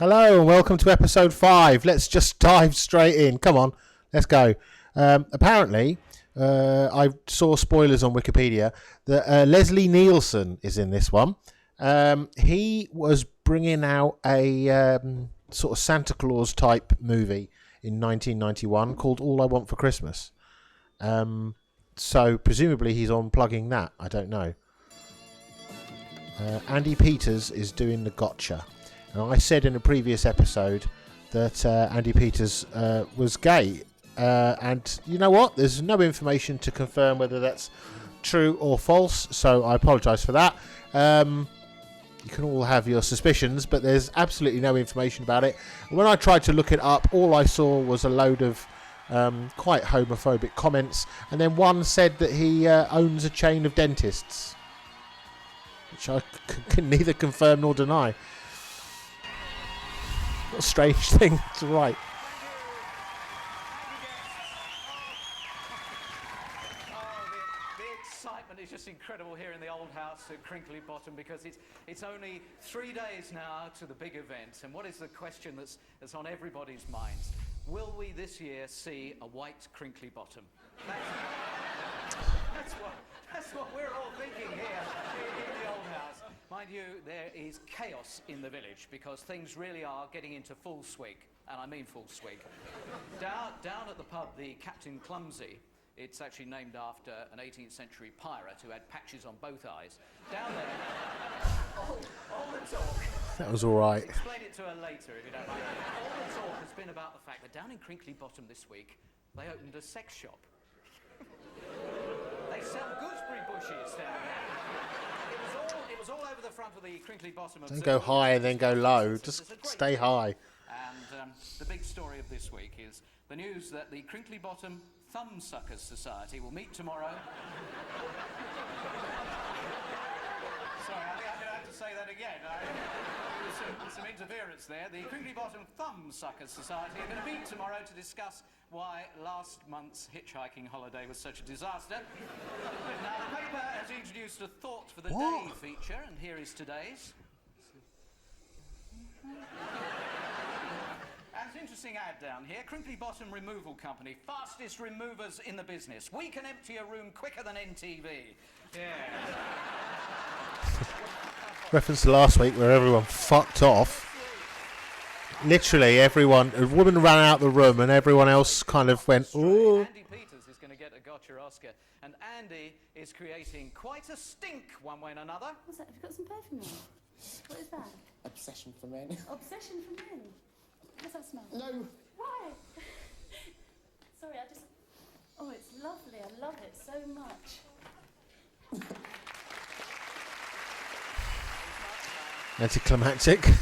Hello and welcome to episode 5. Let's just dive straight in. Come on, let's go. Apparently, I saw spoilers on Wikipedia that Leslie Nielsen is in this one. He was bringing out a sort of Santa Claus type movie in 1991 called All I Want for Christmas. So presumably he's on plugging that. I don't know. Andi Peters is doing the gotcha. Now, I said in a previous episode that Andi Peters was gay. And you know what? There's no information to confirm whether that's true or false. So I apologise for that. You can all have your suspicions, but there's absolutely no information about it. When I tried to look it up, all I saw was a load of quite homophobic comments. And then one said that he owns a chain of dentists, which I can neither confirm nor deny. What a strange thing to write. The excitement is just incredible here in the old house at Crinkly Bottom, because it's only 3 days now to the big event. And what is the question that's on everybody's minds? Will we this year see a white Crinkly Bottom? That's what we're all thinking here in the old house. Mind you, there is chaos in the village because things really are getting into full swig, and I mean full swig. Down at the pub, the Captain Clumsy, it's actually named after an 18th century pirate who had patches on both eyes. Down there, all the talk. That was all right. Explain it to her later if you don't mind. All the talk has been about the fact that down in Crinkly Bottom this week, they opened a sex shop. They sell gooseberry bushes down there. It was all over the front of the Crinkly Bottom. Don't go high and then go low. Just stay high. And the big story of this week is the news that the Crinkly Bottom Thumbsuckers Society will meet tomorrow. Sorry, I think I'm going to have to say that again. There's some interference there. The Crinkly Bottom Thumbsuckers Society are going to meet tomorrow to discuss why last month's hitchhiking holiday was such a disaster. Now, the paper has introduced a Thought for the Day feature, and here is today's. There's an interesting ad down here. Crinkly Bottom Removal Company, fastest removers in the business. We can empty a room quicker than NTV. Yeah. Reference to last week where everyone fucked off. Literally everyone, a woman ran out the room and everyone else kind of went, ooh. Andi Peters is going to get a Gotcha Oscar, and Andi is creating quite a stink one way and another. What's that? Have you got some perfume on? What is that? Obsession for men. Obsession for men? What's that smell? No. Why? Sorry, I just... Oh, it's lovely. I love it so much. Anticlimactic. Andi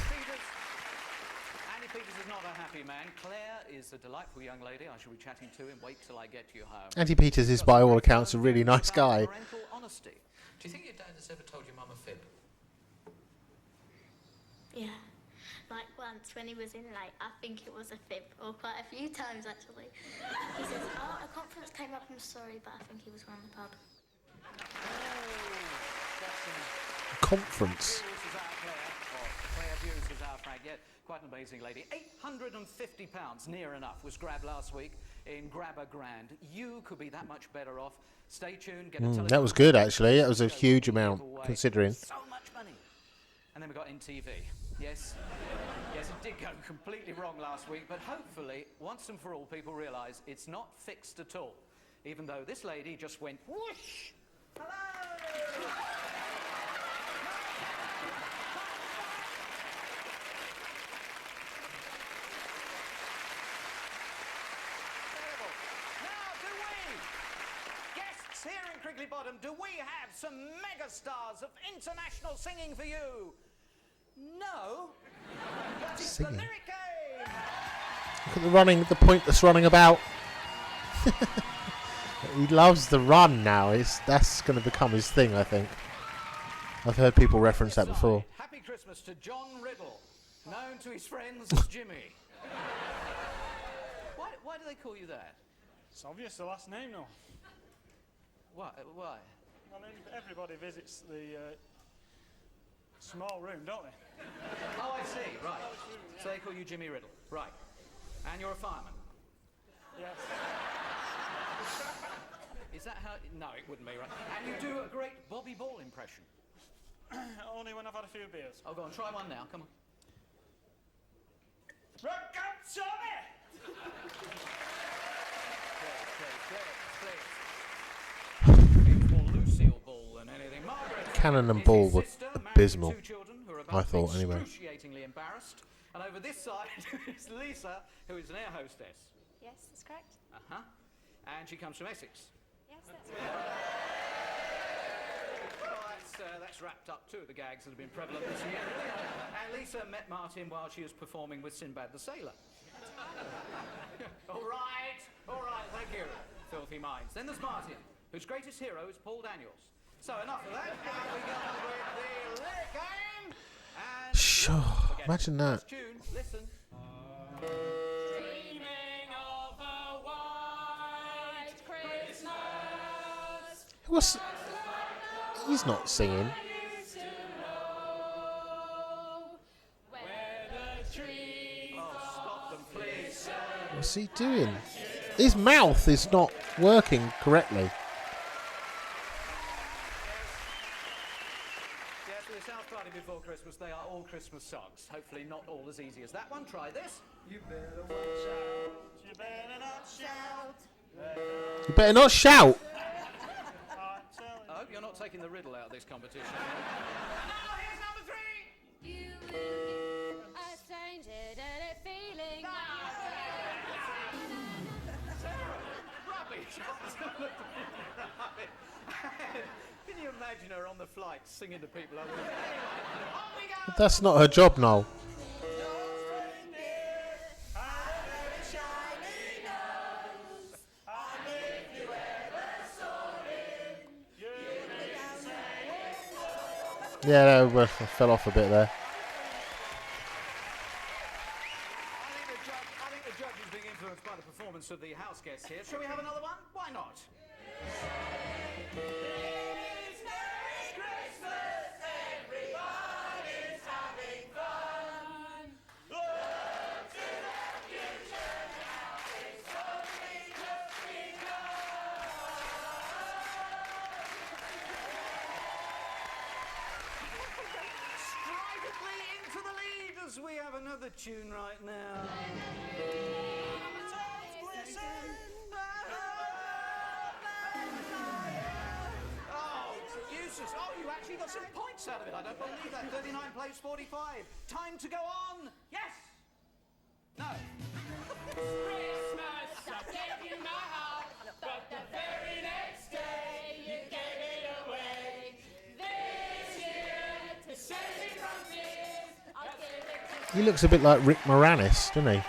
Peters is not a happy man. Claire is a delightful young lady. I shall be chatting to him. Wait till I get you home. Andi Peters is, by all accounts, a really nice guy. Parental honesty. Do you think your dad has ever told your mum a fib? Yeah, like once when he was in late, I think it was a fib, or quite a few times actually. He says, oh, a conference came up, I'm sorry, but I think he was around the pub. Conference. Claire Hughes is our Frank, yeah, quite an amazing lady. £850, near enough, was grabbed last week in Grabber Grand. You could be that much better off. Stay tuned, get a telephone. That was good, actually. That was a huge amount, considering. So much money. And then we got NTV. Yes, it did go completely wrong last week, but hopefully, once and for all, people realise it's not fixed at all. Even though this lady just went whoosh. Hello! Here in Crinkly Bottom, do we have some megastars of international singing for you? No. But it's the lyric game. Look at the point that's running about. He loves the run now. That's going to become his thing, I think. I've heard people reference that before. Happy Christmas to John Riddle, known to his friends as Jimmy. Why do they call you that? It's obvious, the last name, no. Why? Well, everybody visits the Small room, don't they? Oh, I see, right. So they call you Jimmy Riddle, right. And you're a fireman. Yes. Is that how... No, it wouldn't be, right. And you do a great Bobby Ball impression. Only when I've had a few beers. Oh, go on, try one now, come on. It's more Lucille Ball than anything. Margaret Cannon and is Ball his were sister, married with abysmal, 2 children who are I about thought, anyway. excruciatingly embarrassed. And over this side is Lisa, who is an air hostess. Yes, that's correct. Uh-huh. And she comes from Essex. Yes, that's correct. Well, that's wrapped up 2 of the gags that have been prevalent this year. And Lisa met Martin while she was performing with Sinbad the Sailor. All right, thank you. Filthy minds. Then there's Martin, whose greatest hero is Paul Daniels. So enough of that. And we go on with the lyric game. And Sure, forget imagine it. that. First tune, listen. Dreaming of a white Christmas. What's... He's not singing. Oh, stop them, please. What's he doing? His mouth is not working correctly. Yes, with the South Party before Christmas, they are all Christmas songs. Hopefully not all as easy as that one. Try this. You better watch out. You better not shout. You better not shout. I'm telling I hope you're not taking the riddle out of this competition. Now here's number 3. You will get a strange feeling. Rubbish. Can you imagine her on the flight singing to people? Anyway, on we go. But that's not her job, Noel. Yeah, no, I fell off a bit there. I think the judge is being influenced by the performance of the house guests here. Shall we have another one? Why not? Stridently into the lead as we have another tune right now. Oh, useless. Oh, you actually got some points out of it. I don't believe that. 39 plays 45. Time to go on. Yes. No. Christmas, I gave you my heart, but the very next day you gave it away. This year, to save me from tears, I'll give it to He looks a bit like Rick Moranis, doesn't he?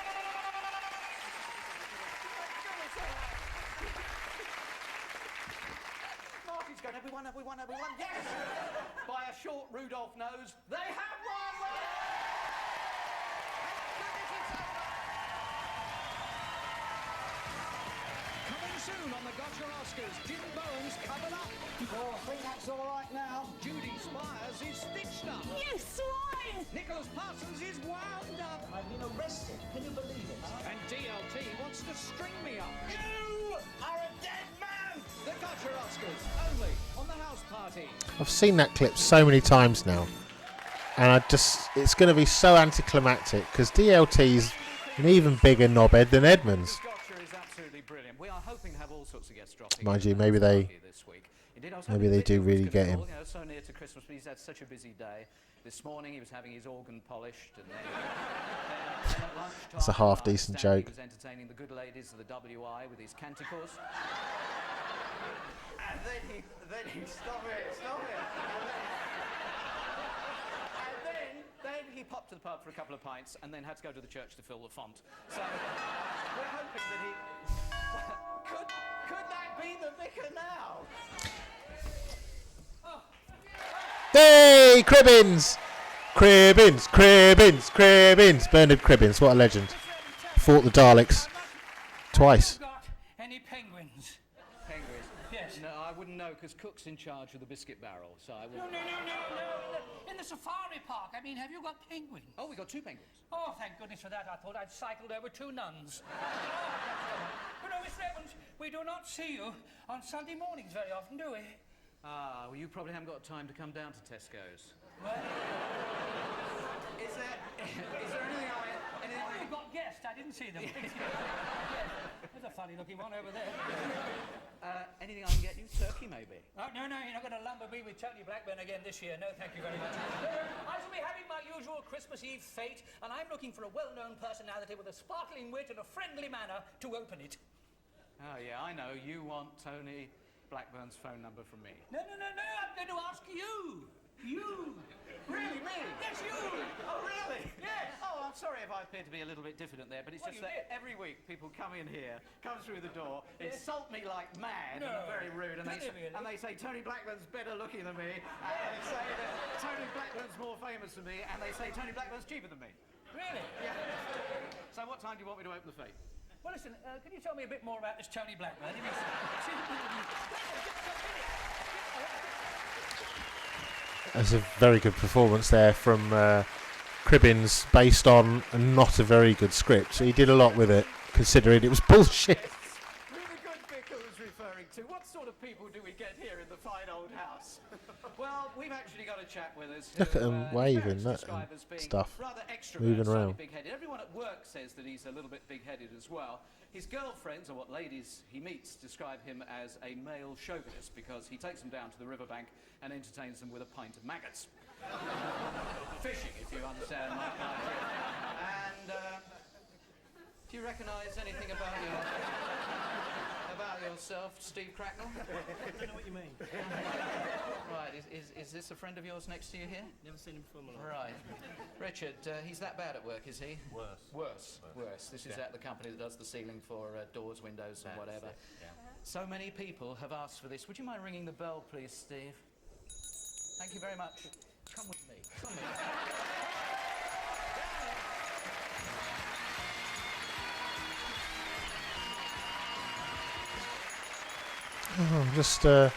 Marty's going, everyone. Yes. By a short Rudolph nose, they have won. Coming soon on the Gotcha Oscars, Jim Bowen's covered up. Oh, I think that's all right now. Judy Spires is stitched up. You swine! Nicholas Parsons is wound up. I've been arrested. Can you believe it? And DLT wants to string me up. You are a dead man! The Gotcha Oscars, only on the house party. I've seen that clip so many times now. And it's going to be so anticlimactic because DLT's an even bigger knobhead than Edmonds. Gotcha is absolutely brilliant. We are hoping to have all sorts of guests dropping. Mind in you, the maybe house they- party this week. Indeed, I was maybe hoping they Vicar do was really gonna get him. call, so near to Christmas, but he's had such a busy day. This morning he was having his organ polished, and then at lunchtime, That's a half I decent understand joke. He was entertaining the good ladies of the WI with his canticles. And then he stop it. Then he popped to the pub for a couple of pints and then had to go to the church to fill the font. So we're hoping that he... Could that be the vicar now? Hey, Cribbins! Cribbins! Bernard Cribbins, what a legend. Fought the Daleks twice. Got any penguins? Penguins. Yes. No, I wouldn't know as cook's in charge of the biscuit barrel, so I will... No. In the safari park. I mean, have you got penguins? Oh, we got 2 penguins. Oh, thank goodness for that. I thought I'd cycled over 2 nuns. But no, Mr. Evans, we do not see you on Sunday mornings very often, do we? Ah, well, you probably haven't got time to come down to Tesco's. Well, Is there anything you've got guests. I didn't see them. Yes. There's a funny-looking one over there. anything I can get you? Turkey, maybe? Oh, no, you're not going to lumber me with Tony Blackburn again this year. No, thank you very much. I shall be having my usual Christmas Eve fete, and I'm looking for a well-known personality with a sparkling wit and a friendly manner to open it. Oh, yeah, I know. You want Tony Blackburn's phone number from me. No, I'm going to ask you. You. Really, me? Yes, you. Oh, really? Yes. Oh, I'm sorry if I appear to be a little bit diffident there, but it's just that every week people come in here, come through the door, insult me like mad and are very rude, and they say Tony Blackburn's better looking than me, and they say that Tony Blackburn's more famous than me, and they say Tony Blackburn's cheaper than me. Really? Yeah. So what time do you want me to open the fete? Well, listen, can you tell me a bit more about this Tony Blackburn? That's a very good performance there from Cribbins, based on not a very good script. He did a lot with it, considering it was bullshit. Who the good Vicar was referring to? What sort of people do we get here in the fine old house? Well, we've actually got a chap with us. Look at him waving that and stuff, moving around. Big-headed. Everyone at work says that he's a little bit big-headed as well. His girlfriends, or what ladies he meets, describe him as a male chauvinist because he takes them down to the riverbank and entertains them with a pint of maggots. Fishing, if you understand my idea. And do you recognise anything about yourself, Steve Cracknell? I don't know what you mean. Right, is this a friend of yours next to you here? Never seen him before in my life. Right. Richard, he's that bad at work, is he? Worse. Worse. This is at the company that does the ceiling for doors, windows and whatever. So many people have asked for this. Would you mind ringing the bell, please, Steve? Thank you very much. Come with me. Come with me. Oh, just a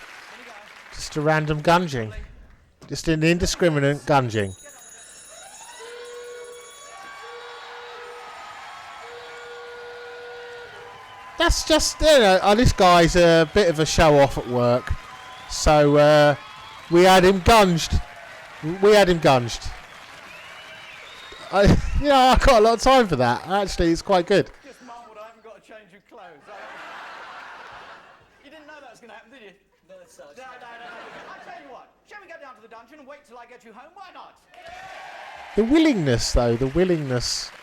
random gunging. Just an indiscriminate gunging. That's just, this guy's a bit of a show-off at work. So, we had him gunged. I got a lot of time for that. Actually, it's quite good. Just mumbled, I haven't got to change your clothes. You didn't know that was going to happen, did you? No, it's not. No. I'll tell you what. Shall we go down to the dungeon and wait till I get you home? Why not? The willingness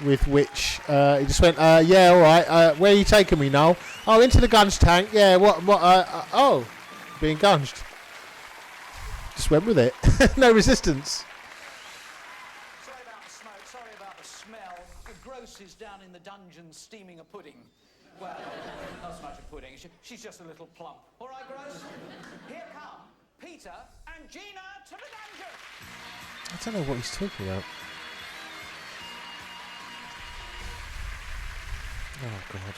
with which he just went, yeah, all right, where are you taking me, Noel? Oh, into the gunge tank, yeah, being gunged. Just went with it. No resistance. Sorry about the smoke, sorry about the smell. The gross is down in the dungeon steaming a pudding. Well, not so much a pudding, she's just a little plump. All right, Gross? Here come Peter and Gina to the dungeon! I don't know what he's talking about. Oh, God.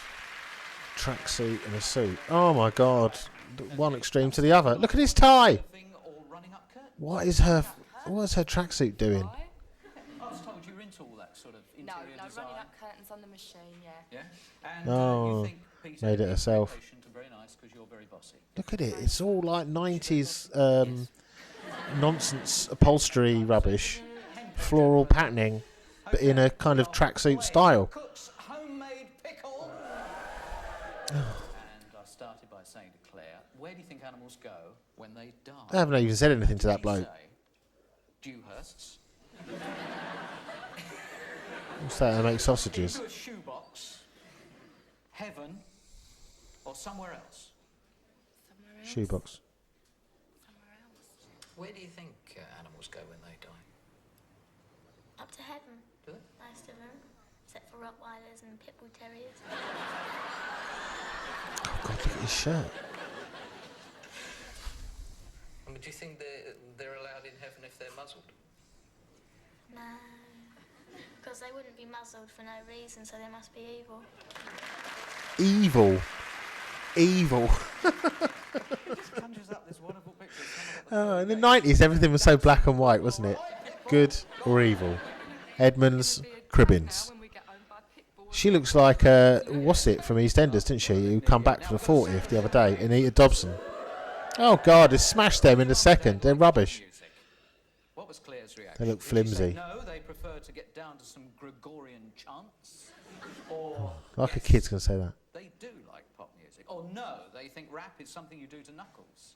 Tracksuit and a suit. Oh, my God. One extreme to the other. Look at his tie. What is her tracksuit doing? I was told you're into all that sort of interior design. Running up curtains on the machine, yeah. And Oh, you think Peter made it herself. Very patient and very nice because you're very bossy. Look at it. It's all like 90s nonsense upholstery rubbish. Floral patterning, but in a kind of tracksuit style. Cook's homemade pickle. And I started by saying to Claire, where do you think animals go when they die? I haven't even said anything to that bloke. Dewhursts. What's that? They make sausages. Into a shoebox, heaven, or somewhere else. Shoebox. Where do you think animals go when they die? Up to heaven. Do they? Most of them. Except for Rottweilers and Pit Bull Terriers. Oh, God, look at his shirt. I mean, do you think they're allowed in heaven if they're muzzled? No. Because they wouldn't be muzzled for no reason, so they must be evil. Evil. evil. It conjures up this wonderful picture. In the 90s, everything was so black and white, wasn't it? Good or evil. Edmonds, Cribbins. She looks like, what's it, from EastEnders, didn't she? Who come back for the 40th the other day, Anita Dobson. Oh, God, they smashed them in a second. They're rubbish. What was Claire's reaction? They look flimsy. No, they prefer to get down to some Gregorian chants. Or Like a kid's going to say that. they do like pop music. Or no, they think rap is something you do to knuckles.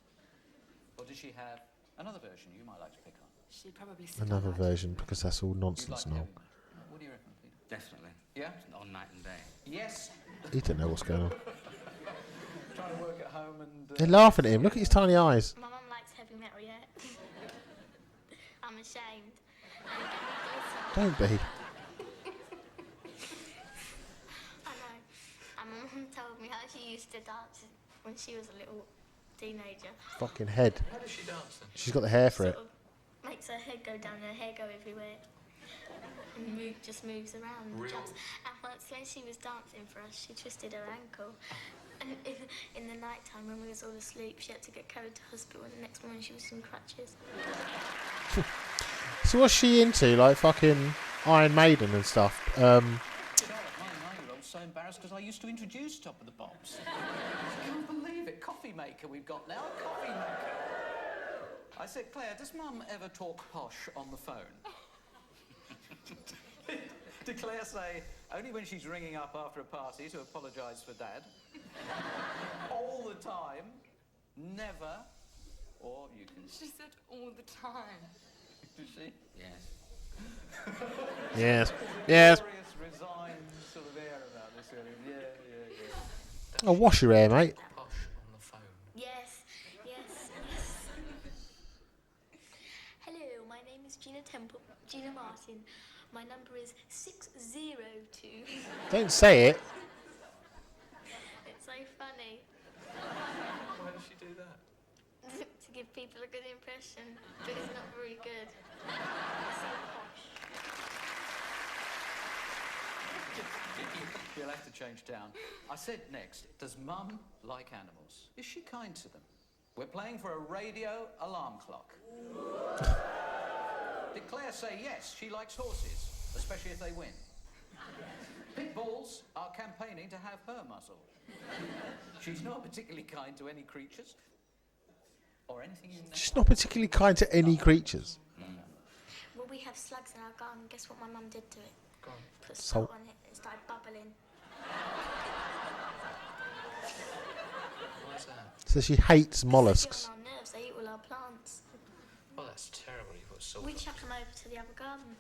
Or does she have another version you might like to pick on? She probably said Another I like version, because that's all You'd nonsense like now. heavy metal. What do you reckon, Peter? Definitely. Yeah? On night and day. Yes. He don't know what's going on. Trying to work at home and... They're laughing at him. Look at his tiny eyes. My mum likes heavy metal, yeah. I'm ashamed. Don't be. I know. And my mum told me how she used to dance when she was a little teenager. Fucking head. How does she dance then? She's got the hair for it. Sort of makes her head go down, her hair go everywhere. And just moves around and jumps. And once when she was dancing for us, she twisted her ankle. And in the night time when we was all asleep, she had to get carried to hospital, and the next morning she was in crutches. So what's she into? Like fucking Iron Maiden and stuff? My 9-year-old's so embarrassed because I used to introduce Top of the Pops. I can't believe it. Coffee maker we've got now. A coffee maker. I said, Claire, does Mum ever talk posh on the phone? Did Claire say, only when she's ringing up after a party to apologise for Dad? All the time? Never? Or you can... She said all the time. Did she? Yes. Yes. Yes. Glorious, resigned sort of air about this. Yeah. Oh, wash your hair, mate. Posh on the phone. Yes. Hello, my name is Gina Martin. My number is 602. Don't say it. It's so funny. Why does she do that? To give people a good impression, but it's not very good. It's so posh. You'll have to change town. I said next, does Mum like animals? Is she kind to them? We're playing for a radio alarm clock. Did Claire say yes, she likes horses, especially if they win? Pit bulls are campaigning to have her muzzle. She's not particularly kind to any creatures. Or anything you know. She's not particularly kind to any creatures. Well, we have slugs in our garden. Guess what my mum did to it? Go on. Put Salt. salt on it. It started bubbling. What's that? So she hates They mollusks. get on our nerves. They eat all our plants. Oh, that's terrible. You put salt We on. chuck them over to the other garden.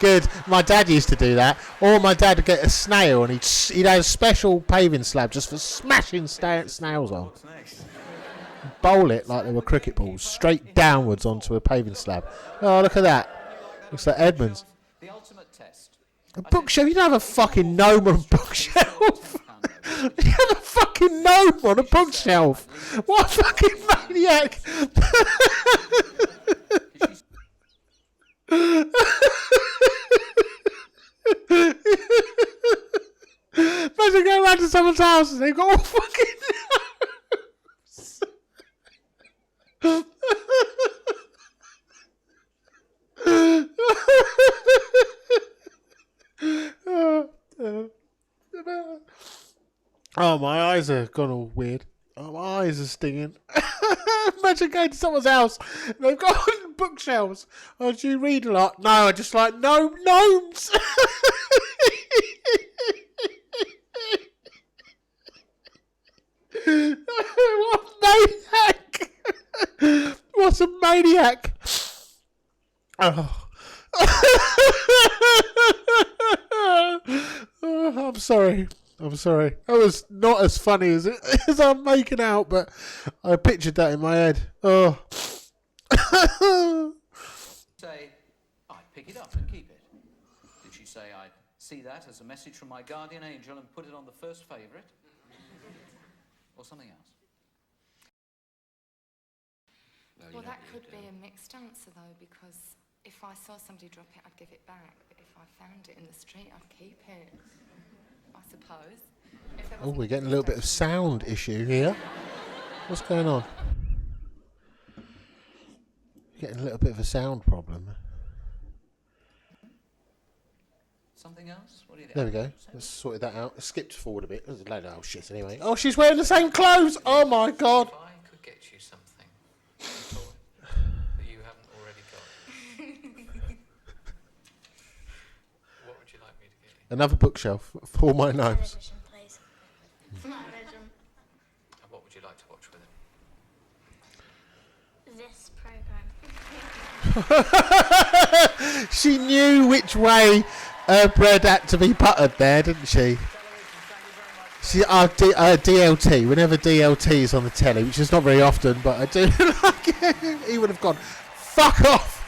Good. My dad used to do that. Or my dad would get a snail and he'd have a special paving slab just for smashing snails on. What's next? Bowl it like they were cricket balls, straight downwards onto a paving slab. Oh, look at that. Looks like Edmonds. The ultimate test. A bookshelf? You don't have a fucking gnome on a bookshelf. You have a fucking gnome on a bookshelf. What a fucking maniac. Imagine going round to someone's house and they've got all fucking Oh, my eyes are gone all weird. Oh, my eyes are stinging. Imagine going to someone's house and they've got bookshelves. Oh, do you read a lot? No, I just like gnomes. What a maniac! What a maniac! Oh. Oh, I'm sorry. That was not as funny as I'm making out, but I pictured that in my head. Oh. Say, I'd pick it up and keep it. Did she say, I'd see that as a message from my guardian angel and put it on the first favourite? Or something else? Well, that could be a mixed answer, though, because if I saw somebody drop it, I'd give it back. But if I found it in the street, I'd keep it. I suppose. If there Oh, was we're getting a little bit of sound issue here. What's going on? Getting a little bit of a sound problem. Something else? What do you think? There we go. Let's sort that out. It skipped forward a bit. There's a load of old shit anyway. Oh, she's wearing the same clothes. Oh my god. If I could get you something a toy that you haven't already got, what would you like me to get you? Another bookshelf for my nose. Television, please. Television. And what would you like to watch with it? This program. She knew which way her bread had to be buttered there, didn't she? She DLT. Whenever DLT is on the telly, which is not very often, but I do like it, he would have gone, fuck off.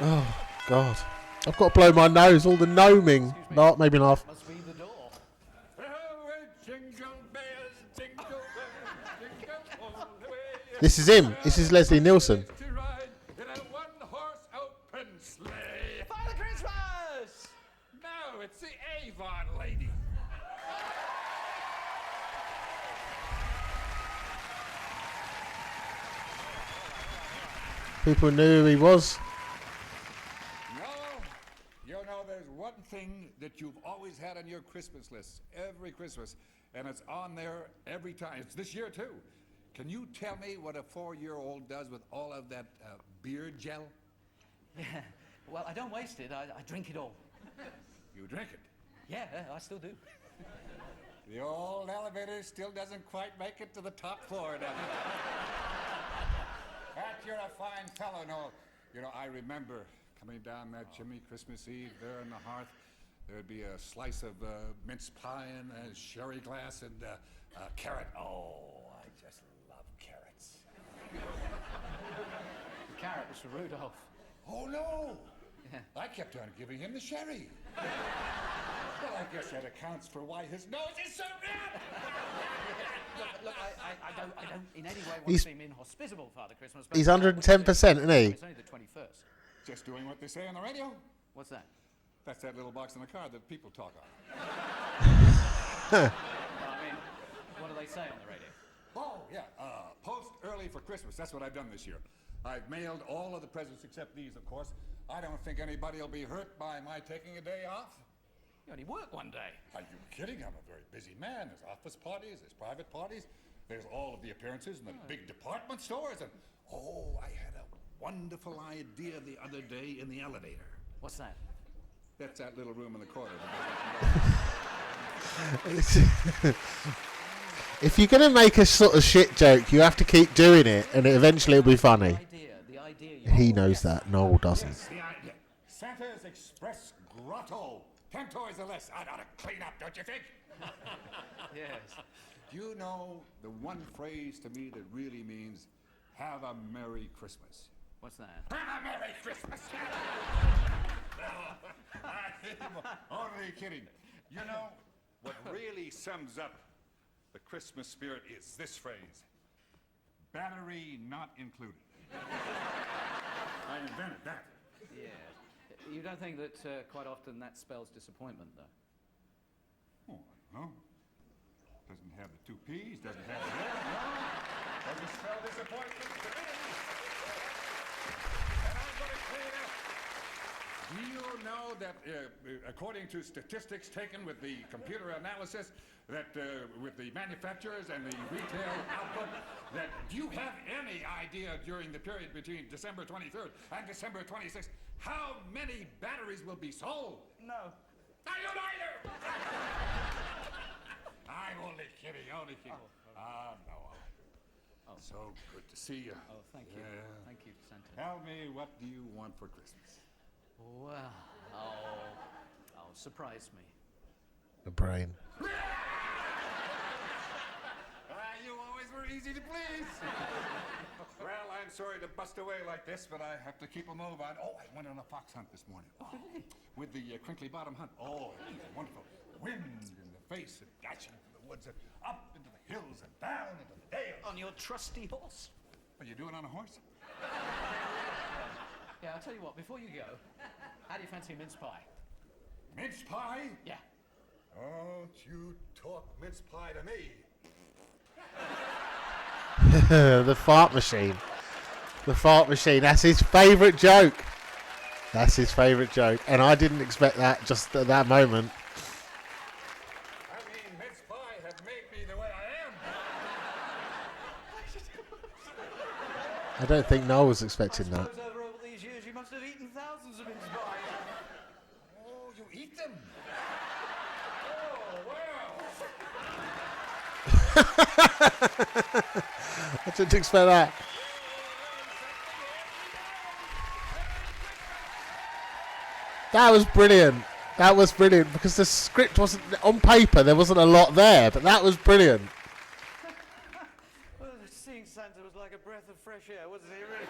Oh, God. I've got to blow my nose, all the gnoming. Not maybe not. Must be the door. This is him. This is Leslie Nielsen. Father Christmas! No, it's the Avon lady. People knew who he was. No, you know, there's one thing that you've always had on your Christmas list every Christmas, and it's on there every time. It's this year, too. Can you tell me what a 4-year-old does with all of that beard gel? Yeah. Well, I don't waste it. I drink it all. You drink it. Yeah, I still do. The old elevator still doesn't quite make it to the top floor, does it? That you're a fine fellow, Noel. You know, I remember coming down that chimney Christmas Eve there in the hearth. There'd be a slice of mince pie and a sherry glass and a carrot. Oh, I just love carrots. The carrot was for Rudolph. Oh, no. Yeah. I kept on giving him the sherry. Well, I guess that accounts for why his nose is so red. Look, I don't in any way want He's- to seem inhospitable, Father Christmas. But He's 110%, isn't he? It's only the 21st. Just doing what they say on the radio. What's that? That's that little box in the car that people talk on. I mean, what do they say on the radio? Oh, yeah. Post early for Christmas. That's what I've done this year. I've mailed all of the presents except these, of course. I don't think anybody will be hurt by my taking a day off. You only work one day. Are you kidding? I'm a very busy man. There's office parties, there's private parties, there's all of the appearances in the big department stores, and I had a wonderful idea the other day in the elevator. What's that? That's that little room in the corner. If you're going to make a sort of shit joke, you have to keep doing it, and eventually it'll be funny. The idea. He knows that. Noel doesn't. Yes, the idea. Santa's Express Grotto. 10 toys or less. I ought to clean up, don't you think? Yes. Do you know the one phrase to me that really means have a Merry Christmas? What's that? Have a Merry Christmas! I'm only kidding. You know, what really sums up the Christmas spirit is this phrase. Battery not included. I invented that. Yeah. You don't think that quite often that spells disappointment, though? Oh, no. Doesn't have the 2 P's, doesn't have the L, no. Doesn't spell disappointment to me. And I'm going to clean up. Do you know that, according to statistics taken with the computer analysis, that with the manufacturers and the retail output, that do you have any idea during the period between December 23rd and December 26th how many batteries will be sold? No. I don't either! I'm only kidding, only kidding. No. So good to see you. Oh, thank you. Thank you, Santa. Tell me, what do you want for Christmas? Well, surprise me. The brain. You always were easy to please. Well, I'm sorry to bust away like this, but I have to keep a move on. Oh, I went on a fox hunt this morning. With the crinkly bottom hunt. Oh, it was wonderful. Wind in the face and dashing through the woods and up into the hills and down into the dale. On your trusty horse? Are you doing on a horse? Yeah, I'll tell you what, before you go, how do you fancy mince pie? Mince pie? Yeah. Don't you talk mince pie to me. The fart machine. The fart machine. That's his favourite joke. That's his favourite joke. And I didn't expect that just at that moment. I mean, mince pie have made me the way I am. I don't think Noel was expecting that. Over all these years, you must have eaten thousands of mince pies. Oh, you eat them? Oh, well. I didn't expect that. That was brilliant. That was brilliant because the script wasn't on paper. There wasn't a lot there, but that was brilliant. Well, seeing Santa was like a breath of fresh air, wasn't it? Really?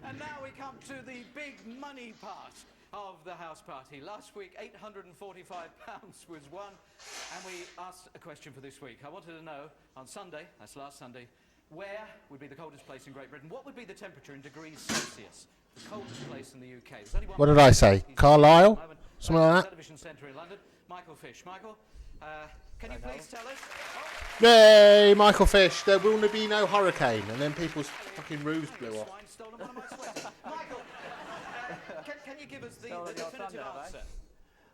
And now we come to the big money part of the house party. Last week, £845 was won, and we asked a question for this week. I wanted to know on Sunday, that's last Sunday, where would be the coldest place in Great Britain? What would be the temperature in degrees Celsius? The coldest place in the UK. There's only one. What did I say? Carlisle? Something like that? Television Centre in London. Michael Fish. Michael, can you please tell us? Yay, Michael Fish. There will be no hurricane. And then people's fucking roofs blew off. Swine stolen one of my sweaters. Michael, can you give us the definitive answer?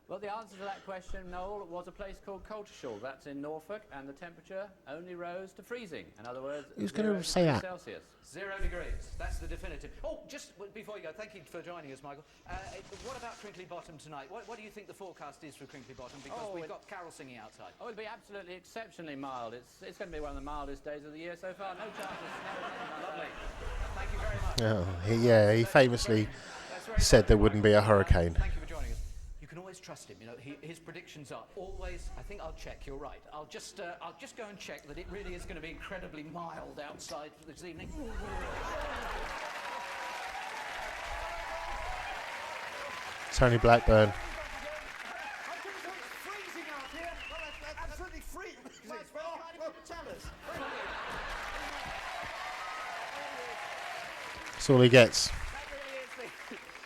Well, the answer to that question, Noel, was a place called Coltishall. That's in Norfolk, and the temperature only rose to freezing. In other words, Who's going to say that? Celsius. 0 degrees. That's the definitive. Oh, just before you go, thank you for joining us, Michael. What about Crinkley Bottom tonight? What do you think the forecast is for Crinkley Bottom? Because we've got Carol singing outside. Oh, it'll be absolutely exceptionally mild. It's going to be one of the mildest days of the year so far. No chance of snow. Lovely. Thank you very much. Oh, he famously said there wouldn't be a hurricane. Thank you for joining us. You can always trust him. You know, his predictions are always. I think I'll check. You're right. I'll just go and check that it really is going to be incredibly mild outside this evening. Tony Blackburn. Freezing out here. Well, that's absolutely freezing. Well, can't even tell us. That's all he gets.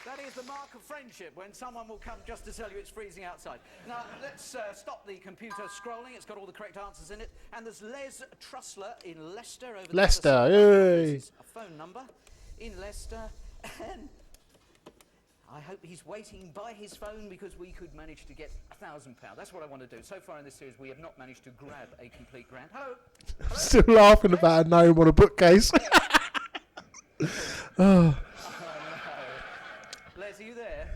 That is the mark of friendship when someone will come just to tell you it's freezing outside. Now, let's stop the computer scrolling. It's got all the correct answers in it. And there's Les Trussler in Leicester. Over the Leicester, other side. yay. This is a phone number in Leicester. And I hope he's waiting by his phone because we could manage to get £1,000. That's what I want to do. So far in this series, we have not managed to grab a complete grant. Hello? Hello? Still laughing about a gnome on a bookcase. Oh. Les, are you there?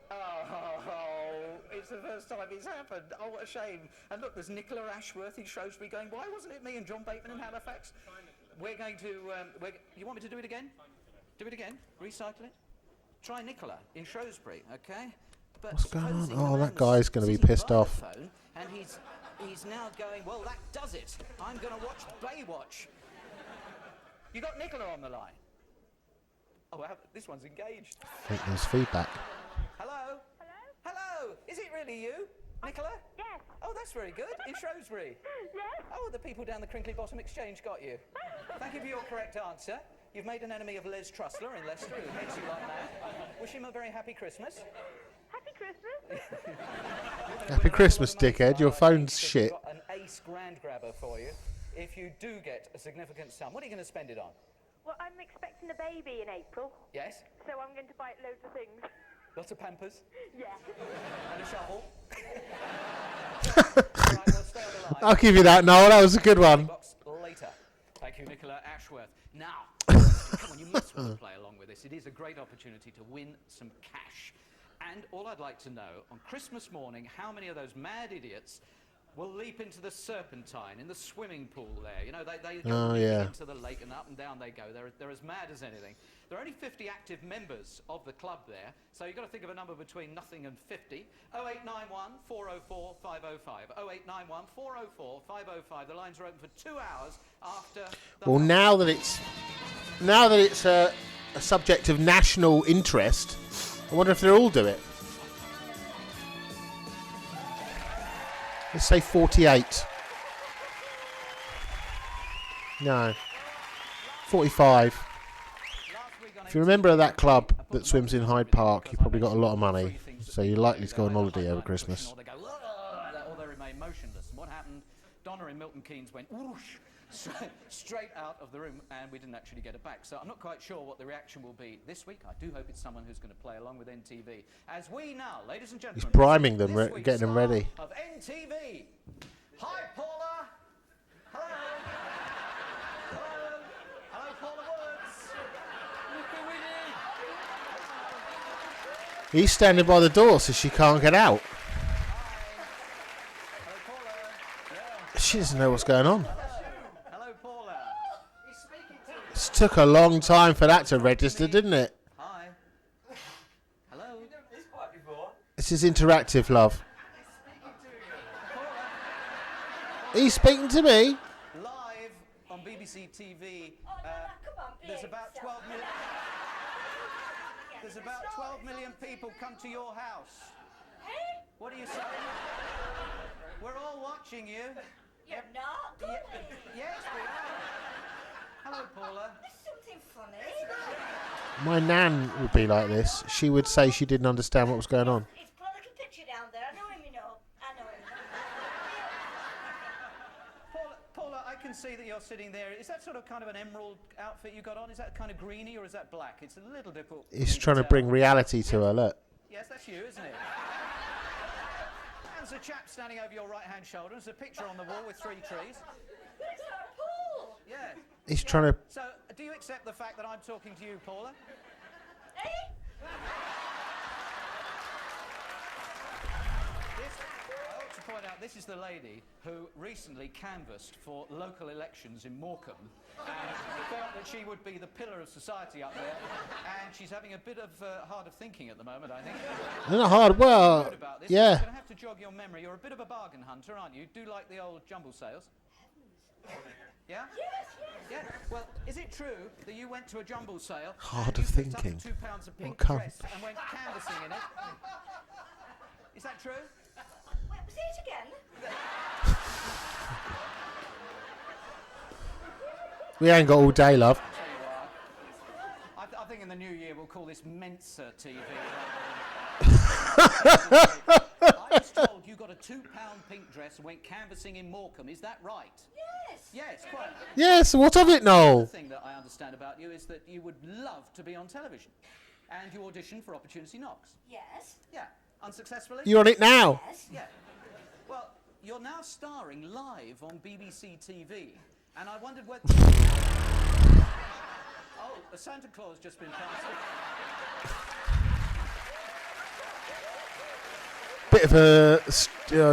Oh, it's the first time it's happened. Oh, what a shame. And look, there's Nicola Ashworth in Shrewsbury going, why wasn't it me and John Bateman in Halifax? We're going to... you want me to do it again? Do it again? Recycle it? Try Nicola in Shrewsbury, okay? But What's going on? supposing Oh, the that man's guy's going to be sitting pissed by the off. phone and he's now going, well, that does it. I'm going to watch Baywatch. You got Nicola on the line? Oh, well, this one's engaged. I think there's feedback. Hello? Hello? Hello? Is it really you? Nicola? Yes. Oh, that's very good. In Shrewsbury? Yes. Oh, the people down the Crinkley Bottom Exchange got you. Thank you for your correct answer. You've made an enemy of Les Trussler in Leicester, who hates you like that. Wish him a very happy Christmas. Happy Christmas. Happy Christmas, dickhead. Your phone's shit. I've got an ace grand grabber for you. If you do get a significant sum, what are you going to spend it on? Well, I'm expecting a baby in April, Yes? so I'm going to buy it loads of things. Lots of Pampers? Yeah. And a shovel? Right, well, stay on the line. I'll give you that, Noel. That was a good one. Box later. Thank you, Nicola Ashworth. Now, come on, you must want to play along with this. It is a great opportunity to win some cash. And all I'd like to know, on Christmas morning, how many of those mad idiots will leap into the serpentine in the swimming pool there? You know, they go into the lake and up and down they go. They're as mad as anything. There are only 50 active members of the club there, so you've got to think of a number between nothing and 50. 0891 404 505. 0891 404 505. The lines are open for 2 hours after... Well, now that it's a subject of national interest, I wonder if they'll all do it. Let's say 48. No. 45. If you're a member of that club that swims in Hyde Park, you've probably got a lot of money. So you're likely to go on holiday over Christmas. Or they go, or they remain motionless. And what happened? Donna in Milton Keynes went whoosh, straight out of the room, and we didn't actually get it back. So I'm not quite sure what the reaction will be this week. I do hope it's someone who's going to play along with NTV. As we now, ladies and gentlemen, He's priming them, this week's getting them ready. star of NTV. Hi, Paula. Hello. Hello. Hello, Paula Woods. He's standing by the door so she can't get out. Hello, Paula. Yeah. She doesn't know what's going on. Hello, Paula. He's speaking to you. It took a long time for that to register, didn't it? Hi. Hello. You've done this part before. This is interactive, love. He's speaking to me. Live on BBC TV. There's about 12 million. There's about 12 million people come to your house. What are you saying? We're all watching you. You're not. Yes, we are. Hello, Paula. There's something funny. My nan would be like this. She would say she didn't understand what was going on. He's put a little picture down there. I know him, you know. I know him. Paula, I can see that you're sitting there. Is that sort of kind of an emerald outfit you got on? Is that kind of greeny or is that black? It's a little difficult. He's trying to bring reality to her, look. Yes, that's you, isn't it? There's a chap standing over your right-hand shoulder. There's a picture on the wall with 3 trees. It's our pool. Yeah. He's trying to... So, do you accept the fact that I'm talking to you, Paula? I ought to point out, this is the lady who recently canvassed for local elections in Morecambe and felt that she would be the pillar of society up there, and she's having a bit of harder thinking at the moment, I think. Not hard, well, Good about this. yeah. I'm going to have to jog your memory. You're a bit of a bargain hunter, aren't you? Do like the old jumble sales? Yeah? Yes, yes. Yeah. Well, is it true that you went to a jumble sale Hard and you of picked thinking. up the £2 of pink can't. dress and went canvassing in it? Is that true? Wait, say it again. We ain't got all day, love. Tell you what, I think in the new year we'll call this Mensa TV. I was told you got a £2 pink dress and went canvassing in Morecambe. Is that right? Yes. Yes, quite. Yes, what of it, Noel? The thing that I understand about you is that you would love to be on television, and you auditioned for Opportunity Knocks. Yes. Yeah, unsuccessfully. You're on it now. Yes. Yeah. Well, you're now starring live on BBC TV, and I wondered whether. Oh, a Santa Claus just been passed. Bit of a...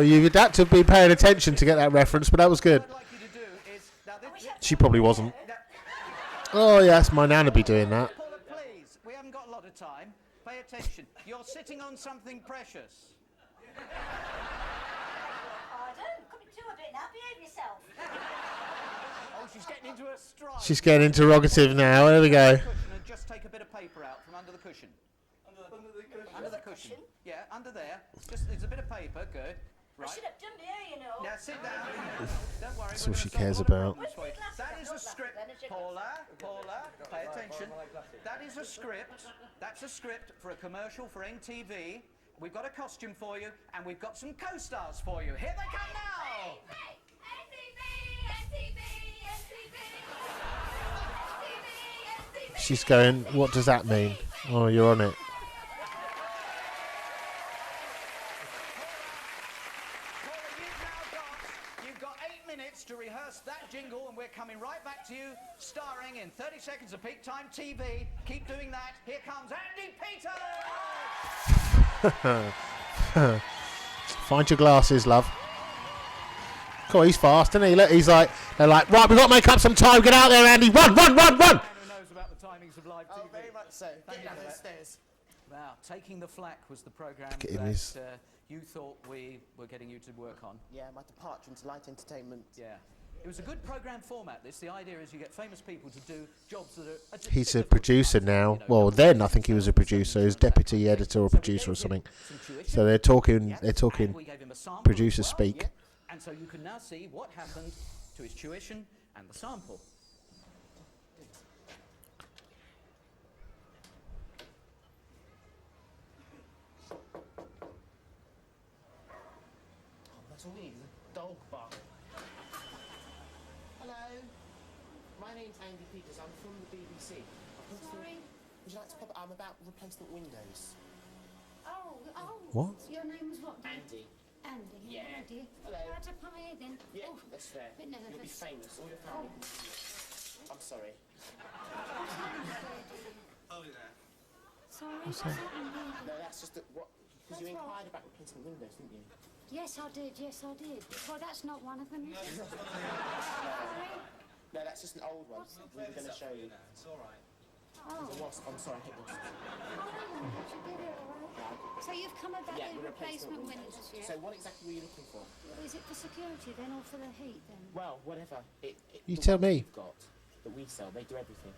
you'd had to be paying attention to get that reference, but that was good. What I'd like you to do is now She probably wasn't. Oh, yes, my nan would be doing that. Paula, please, we haven't got a lot of time. Pay attention. You're sitting on something precious. Pardon? Coming to a bit now. Behave yourself. Oh, she's getting into a stride. She's getting interrogative now. There we go. And just take a bit of paper out from under the cushion. Under the cushion. Yeah, under there. Just there's a bit of paper. Good. Right. I should have done here, you know. Now sit down. Don't worry. That's we're all gonna she solve cares all the about. problems for you. That is a script. Paula, pay attention. That is a script. That's a script for a commercial for NTV. We've got a costume for you, and we've got some co-stars for you. Here they come now. She's going, what does that mean? Oh, you're on it. You've got 8 minutes to rehearse that jingle, and we're coming right back to you, starring in 30 seconds of peak time TV. Keep doing that. Here comes Andi Peters! Find your glasses, love. Cool, he's fast, isn't he? Look, he's like, they're like, right, we've got to make up some time. Get out there, Andy. Run, run, run, run! Who knows about the timings of live TV? Oh, very much so. Thank Get you down for those that. stairs. Wow, Taking the Flak was the programme Look at him, that he's- you thought we were getting you to work on. Yeah, my departure into light entertainment. Yeah. It was a good programme format, this. The idea is you get famous people to do jobs that are... He's a producer now. Well, then I think he was a producer. He was deputy editor or producer or something. So they're talking We gave him a sample producer as well, speak. yeah. And so you can now see what happened to his tuition and the sample. That's all we need is a dog bark. Hello. My name's Andi Peters. I'm from the BBC. Sorry. Would you like to pop? I'm about replacement windows. Oh. What? Your name was what? Andy. Andy. Yeah. Hello, dear. Hello. How'd you come here then? Yeah, Oh, that's fair. bit nervous. You'll be famous. All your family. I'm sorry. Sorry. What's that? No, that's just what. Because you inquired about replacement windows, didn't you? Yes, I did. Well, that's not one of them. Is it? No, that's just an old one. We were going to show you. It's all right. Oh. The wasp. I'm sorry, I hit wasps. So you've come about Yeah, the the replacement windows, yeah? So what exactly were you looking for? Is it for security then, or for the heat then? Well, whatever. You the tell ones me. We've got that we sell. They do everything.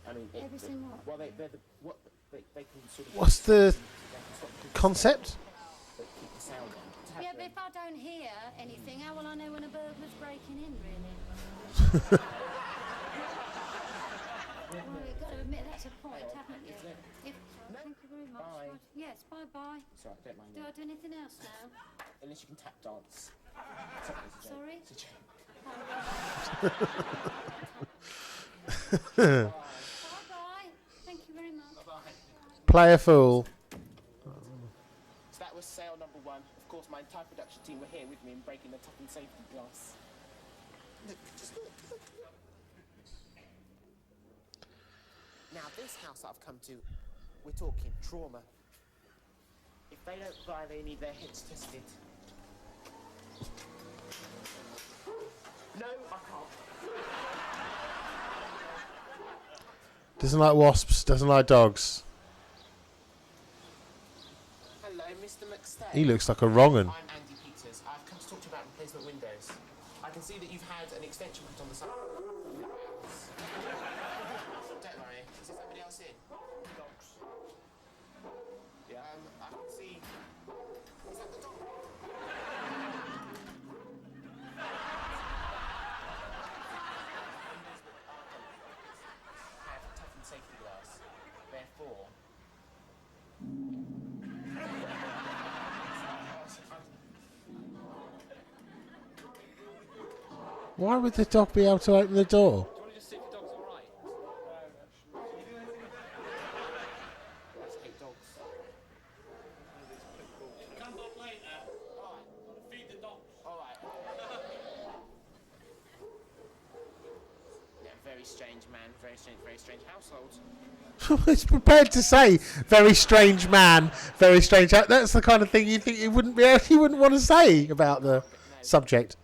I mean, Everything what? Well, they're the what they can sort of. What's the concept? That keep the sound down. Yeah, but if I don't hear anything, how will I know when a burglar's breaking in, really? Well, you've got to admit that's a point, haven't you? Thank you very much. Bye. Yes, bye-bye. Sorry, don't mind Do me. I do anything else now? Unless you can tap dance. Sorry? It's a joke. Bye-bye. Thank you very much. Play a fool. So that was sale number one. Of course, my entire production team were here with me and breaking the top and safety glass. Look, just look. Now, this house that I've come to, we're talking trauma. If they don't buy, they need their heads tested. No, I can't. Doesn't like wasps, doesn't like dogs. Hello, Mr. McStay. He looks like a wrong 'un. I'm Andi Peters. I've come to talk to you about replacement windows. I can see that you've had an extension put on the side. Don't worry. Is there somebody else in? Dogs. Yeah. I can see. Is that the dog? Have toughened safety glass. Therefore. Why would the dog be able to open the door? Do you want to just see if your dog's all right? That's 8 dogs. Come back later. Alright. Feed the dogs. Alright. Yeah, very strange man, very strange household. It's prepared to say very strange man, very strange. That's the kind of thing you think you wouldn't want to say about the subject.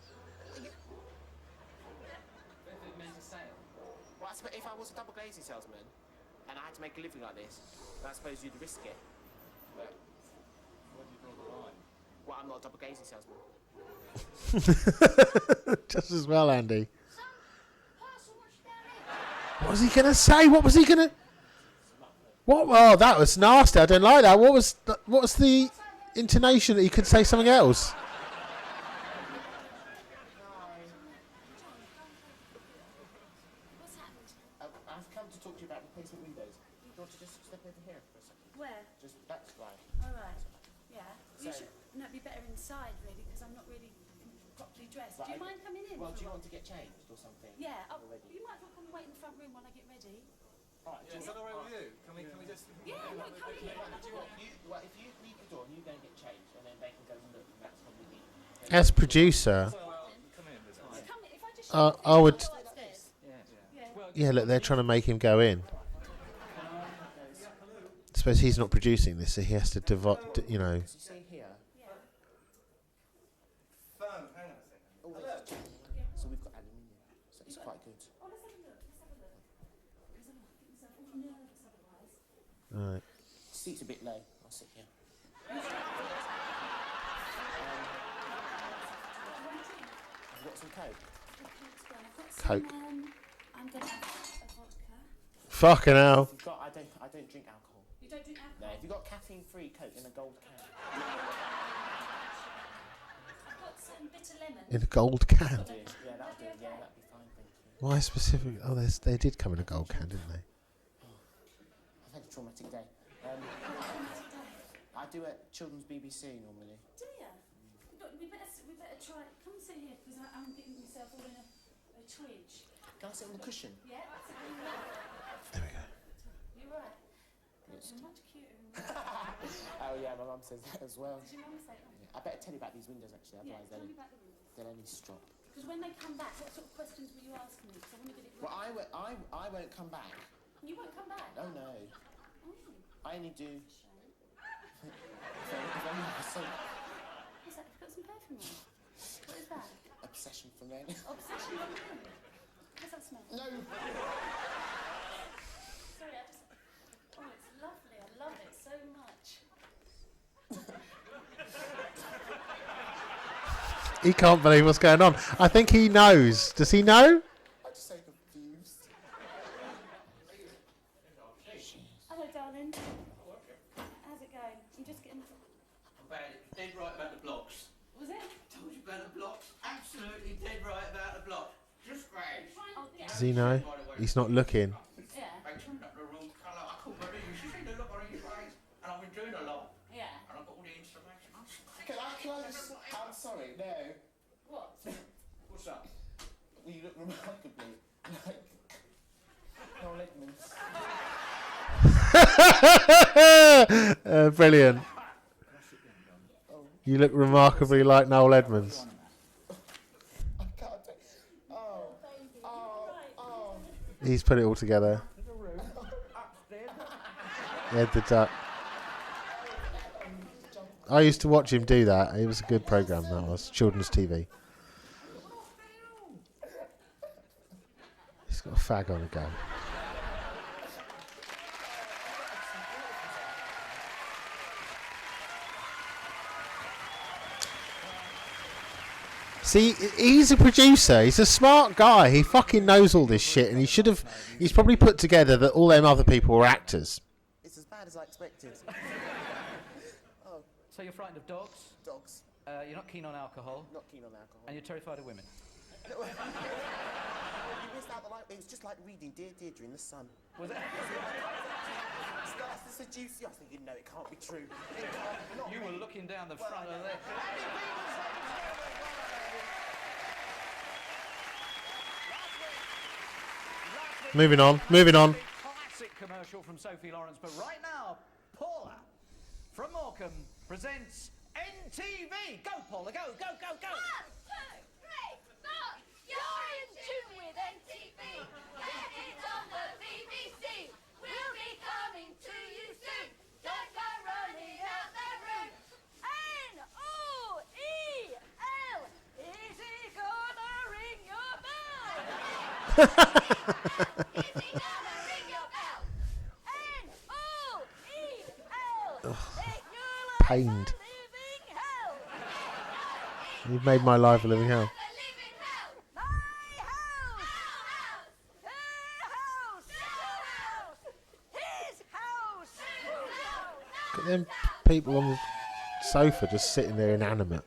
Well, I suppose if I was a double glazing salesman and I had to make a living like this, then I suppose you'd risk it. But where do you draw the line? Well, I'm not a double glazing salesman. Just as well, Andy. What was he going to say? What was he going to... What? Oh, that was nasty. I don't like that. What was the intonation that he could say something else? I've come to talk to you about replacement windows. Do you want to just step over here for a second? Where? Just that side. All right. Yeah. You So- should not be better inside, really, because I'm not really properly dressed. Do you mind coming in? Well, for do you a want to get changed or something? Yeah. Already? You might as well come and wait in the front room while I get ready. Alright, Is that all right with you? Can we just... Yeah, no, come in. Do you want well, if you leave the door, you go and get changed, and then they can go and look, and that's probably the... As producer, Come in, it's fine. Come in. If I just I would... go upstairs. Yeah, look, they're trying to make him go in. I suppose he's not producing this, so he has to you know... You see here? Phone, hang on a second. Oh, so we've got aluminium, so it's quite good. Oh, let's have a look. Let's have a look. Because I'm not getting myself all nervous otherwise. Right. Seat's a bit low. I'll sit here. Have you got some Coke? Coke. I'm going to have a vodka. Fucking hell. If you've got, I don't drink alcohol. You don't drink alcohol? No, if you've got caffeine-free Coke in a gold can. I've got some bitter lemon. In a gold can. Yeah, that'll do. Yeah, that'd be fine, thank you. Why specific? Oh, they did come in a gold can, didn't they? I've had a traumatic day. I do at Children's BBC normally. Do you? Look, we better we better try. Come and sit here because I'm getting myself all in a twitch. Can I sit on the cushion? Yeah, that's it. There we go. You're right. You're much cuter. Oh yeah, my mum says that as well. Does your mum say that? Yeah, I better tell you about these windows actually, otherwise Tell me about the windows. they'll only strop. Because when they come back, what sort of questions will you ask me? Because I want to get it right. Well, I won't come back. You won't come back? Oh no. Oh. I only do. What's that? You've got some perfume on. What is that? Obsession for men. Obsession for men? How does that smell? No. Sorry, I just... Oh, it's lovely. I love it so much. He can't believe what's going on. I think he knows. Does he know? I'm just so confused. Hello, darling. How's it going? I'm just getting... Dead right about the blocks. Was it? Told you about the blocks. Absolutely dead right about the blocks. Just great. Does he know? He's not looking. Yeah. I turned up the wrong colour. I couldn't believe you. She's seen the look on his face. And I've been doing a lot. Yeah. And I've got all the information. Can I just... I'm sorry, no. What? What's up? You look remarkably like Noel Edmonds. Brilliant. You look remarkably like Noel Edmonds. I can't take... Oh. He's put it all together. Ed the Duck. I used to watch him do that. It was a good programme, that was. Children's TV. He's got a fag on the go. See, he's a producer. He's a smart guy. He fucking knows all this shit, and he's probably put together that all them other people were actors. It's as bad as I expected. Oh. So you're frightened of dogs? Dogs. You're not keen on alcohol? Not keen on alcohol. And you're terrified of women? You missed out the light. It was just like reading Dear Deirdre in the sun. Was it? Starts to seduce you. I was thinking, no, it can't be true. You were looking down the front of there. Moving on. Classic commercial from Sophie Lawrence, but right now, Paula from Morecambe presents NTV. Go, Paula, go. 1, 2, 3, 4. You're in tune with NTV. Get it on the BBC. We'll be coming to you soon. Don't go running out the room. N-O-E-L. Is he gonna ring your bell? Is he gonna ring your bell? N-O-E-L. Pained. You've made my life a living hell. Look at them people on the sofa just sitting there inanimate.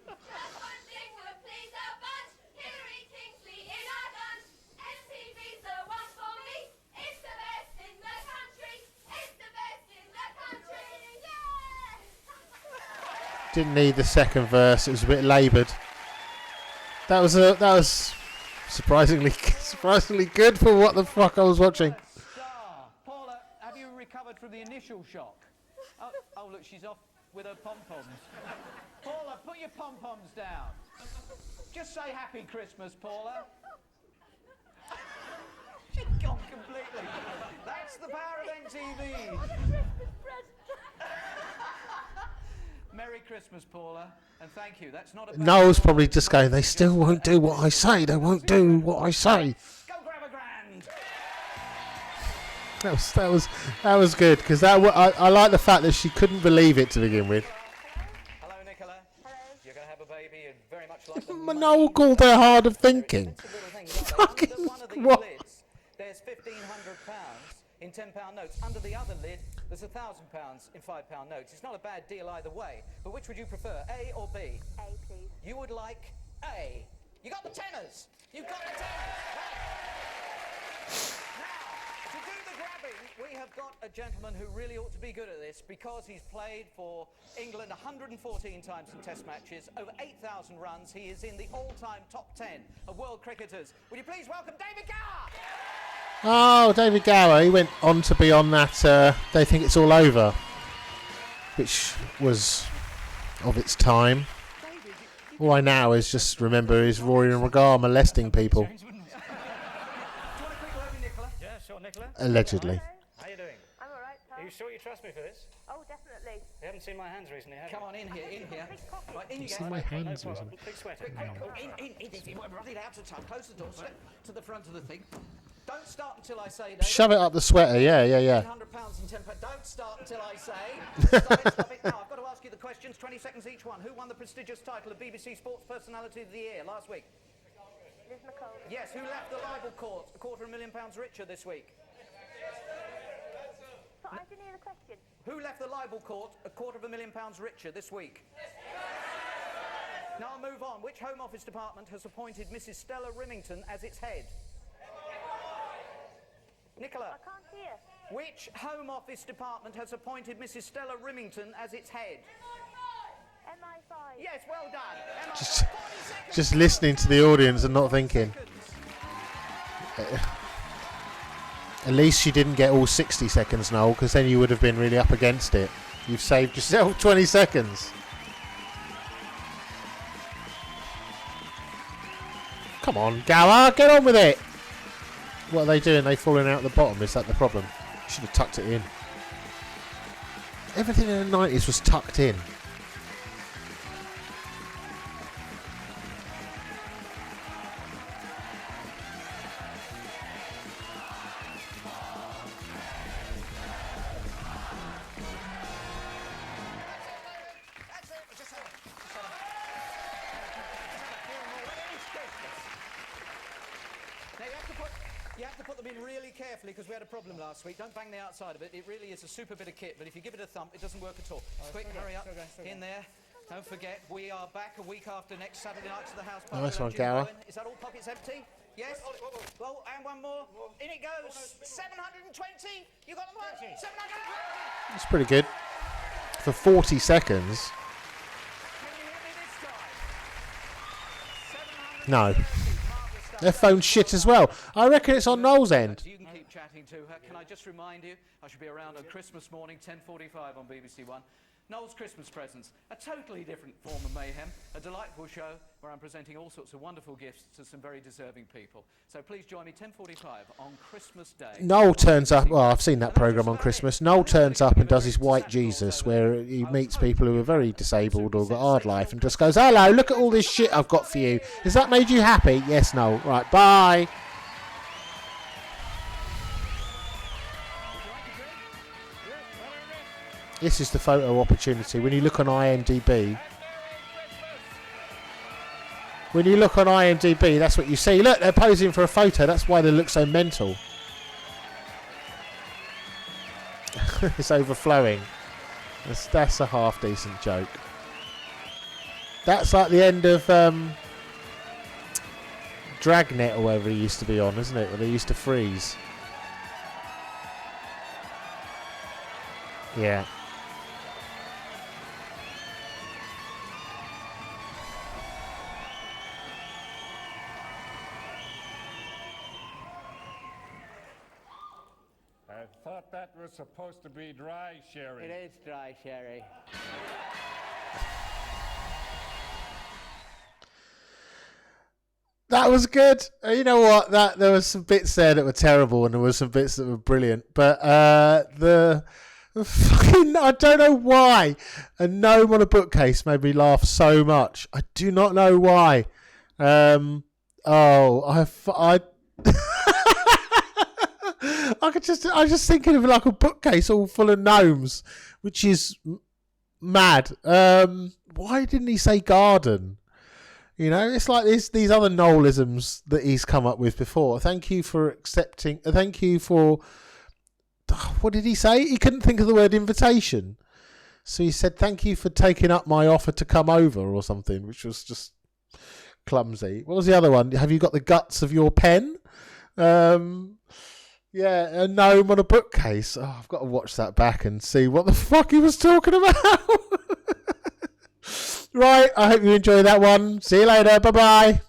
Didn't need the second verse. It was a bit laboured. That was surprisingly good for what the fuck I was watching. Paula, have you recovered from the initial shock? Oh look, she's off with her pom-poms. Paula, put your pom-poms down. Just say Happy Christmas, Paula. She's gone completely. That's the power of NTV. Merry Christmas, Paula, and thank you. That's not a... Noel's probably just going, they still won't do what I say. They won't do what I say. Go grab a grand. That was good, because I like the fact that she couldn't believe it to begin with. Hello, Nicola. Hello. You're going to have a baby and very much like the Noel called her hard of thinking. Fucking what? Lids, there's £1,500 in £10 notes. Under the other lid, there's £1,000 in £5 notes. It's not a bad deal either way. But which would you prefer, A or B? A, please. You would like A. You got the tenors. You've got the tenors. Right. Now, to do the grab We have got a gentleman who really ought to be good at this because he's played for England 114 times in Test matches, over 8,000 runs. He is in the all-time top 10 of world cricketers. Would you please welcome David Gower? Oh, David Gower. He went on to be on that They Think It's All Over, which was of its time. All I now is just remember is Rory and Regar molesting people. Yeah, sure, Nicola. Allegedly. How you doing? I'm all right, Are you sure you trust me for this? Oh, definitely. You haven't seen my hands recently, have you? Come on, in here, in here. Right, in you See go. my hands No or problem. something. Big sweater. Quick, run it out of time. Close the door, step to the front of the thing. Don't start until I say, David. Shove it up the sweater, yeah. £100 in temper. Don't start until I say. Stop it. Now, I've got to ask you the questions, 20 seconds each one. Who won the prestigious title of BBC Sports Personality of the Year last week? Liz McCall. Yes, who left the libel court £250,000 richer this week? So I didn't hear the question. Who left the libel court £250,000 richer this week? Now I'll move on. Which Home Office department has appointed Mrs. Stella Rimington as its head? Nicola. I can't hear. Which Home Office department has appointed Mrs. Stella Rimington as its head? MI5. Yes, well done. Just listening to the audience and not thinking. At least you didn't get all 60 seconds, Noel, because then you would have been really up against it. You've saved yourself 20 seconds. Come on, Gower, get on with it. What are they doing? They falling out the bottom? Is that the problem? You should have tucked it in. Everything in the 90s was tucked in. You have to put them in really carefully because we had a problem last week. Don't bang the outside of it. It really is a super bit of kit, but if you give it a thump, it doesn't work at all. Quick, hurry up. In there. Don't forget, we are back a week after next Saturday night to the house party. Nice one, Gower. Is that all pockets empty? Yes? Well, and one more. In it goes. 720. You got them right? 720. That's pretty good. For 40 seconds. No. Their phone's shit as well. I reckon it's on Noel's end. You can keep chatting to her. Can I just remind you, I should be around on Christmas morning, 10:45 on BBC One. Noel's Christmas presents, a totally different form of mayhem, a delightful show where I'm presenting all sorts of wonderful gifts to some very deserving people. So please join me 10:45 on Christmas Day. Noel turns up. Well, I've seen that programme on Christmas. Noel turns up and does his White Jesus, where he meets people who are very disabled or got hard life and just goes, "Hello, look at all this shit I've got for you. Has that made you happy?" Yes, Noel. Right, bye. This is the photo opportunity. When you look on IMDb, that's what you see. Look, they're posing for a photo. That's why they look so mental. It's overflowing. That's a half decent joke. That's like the end of Dragnet or whatever he used to be on, isn't it? Where they used to freeze. Yeah. I thought that was supposed to be dry sherry. It is dry sherry. That was good. You know what? There was some bits there that were terrible, and there were some bits that were brilliant. But the fucking, I don't know why, a gnome on a bookcase made me laugh so much. I do not know why. I was just thinking of like a bookcase all full of gnomes, which is mad. Why didn't he say garden? You know, it's like these other Noelisms that he's come up with before. Thank you for accepting. Thank you for. What did he say? He couldn't think of the word invitation, so he said, "Thank you for taking up my offer to come over," or something, which was just clumsy. What was the other one? Have you got the guts of your pen? Yeah, a gnome on a bookcase. Oh, I've got to watch that back and see what the fuck he was talking about. Right, I hope you enjoyed that one. See you later. Bye-bye.